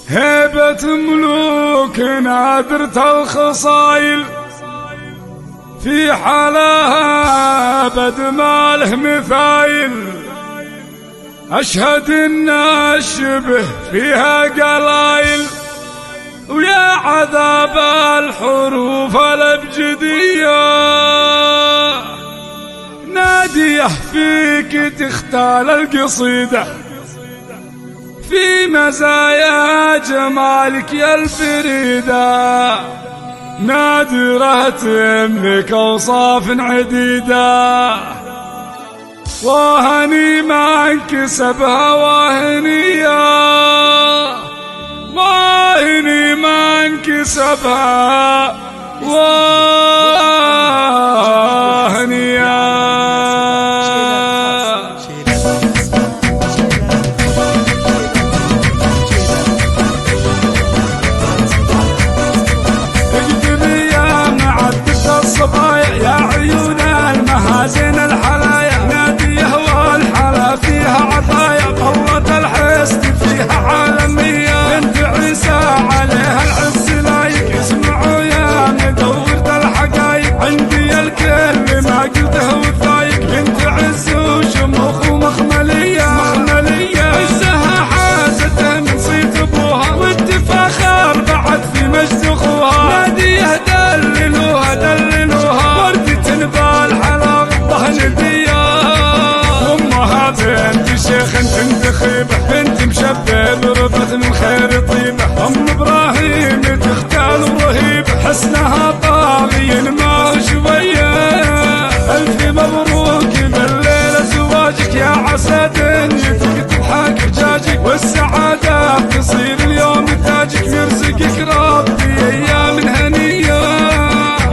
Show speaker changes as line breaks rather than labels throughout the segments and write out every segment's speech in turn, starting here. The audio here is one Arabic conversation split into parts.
هيبة ملوك نادرة الخصايل، في حالها بد ما له مثايل. أشهد إن الشبه فيها قلايل، ويا عذاب الحروف الأبجدية ناديه فيك تختال القصيدة، في مزايا جمالك يا الفريدة نادرة تملك أوصاف عديدة. وهني ما انكسبها وهنية، وهني ما انكسبها وهنية. يا عيون المهازين الحلايا ناديه والحلا فيها عطايا، قوة الحسد فيها عالمية. بنت عيسى عليها العز لايق، اسمعوا يا مدورة الحقايق، عندي الكل ما قلته وثايق. بنت عز وشموخ ومخملية، عزها حازته من صيت ابوها، والتفاخر بعد في مجد اخوها. ناديه دللوها بنت شيخ تنتخبه، بنت مشبب رفت من خير طيبه. ام ابراهيم تختال ورهيبه، حسنها طاغي ما شويه. الف مبروك بالليله زواجك، يا عسى دنيتك تضحك حجاجك، والسعاده تصير اليوم تاجك. يرزقك ربي ايام هنيه،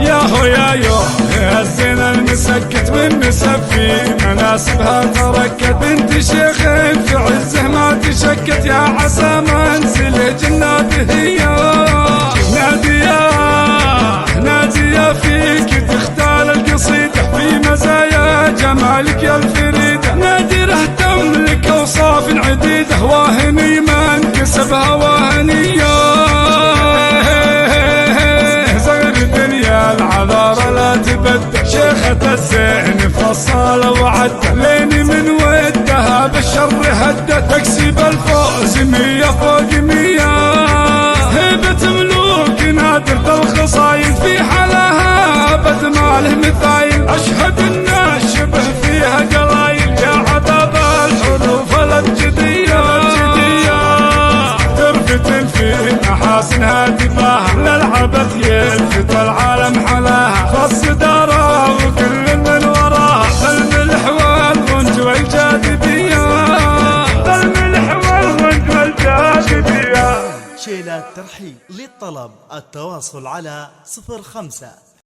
ياهو يايو يا الزين المسكت والمسفي مناسبها تركت. بنت شيخ في عزه ما تشكت، يا عسى منزل جناته هي. نادية فيك تختال القصيدة، في مزايا جمالك يا الفريدة نادرة تملك أوصاف عديدة. وهني ما انكسبها وهنية، زغر الدنيا العذارى لا تبدل. شيخة الزين فصالة وعدة، ليني من ودها بالشر هدة. تكسب الفوز 100 فوق 100، هيبة ملوك نادرة الخصايل، في حالها بد ما له مثايل. أشهد إن الشبه فيها قلايل، يا عذاب الحروف الأبجدية ترفتن في محاسنها تفاهة. للعبث يلفت العالم حلاها، فالصدارة وكل من وراها. الملح والغنج والجاذبية، الملح والغنج والجاذبية.
شيلات ترحيب. للطلب التواصل على 05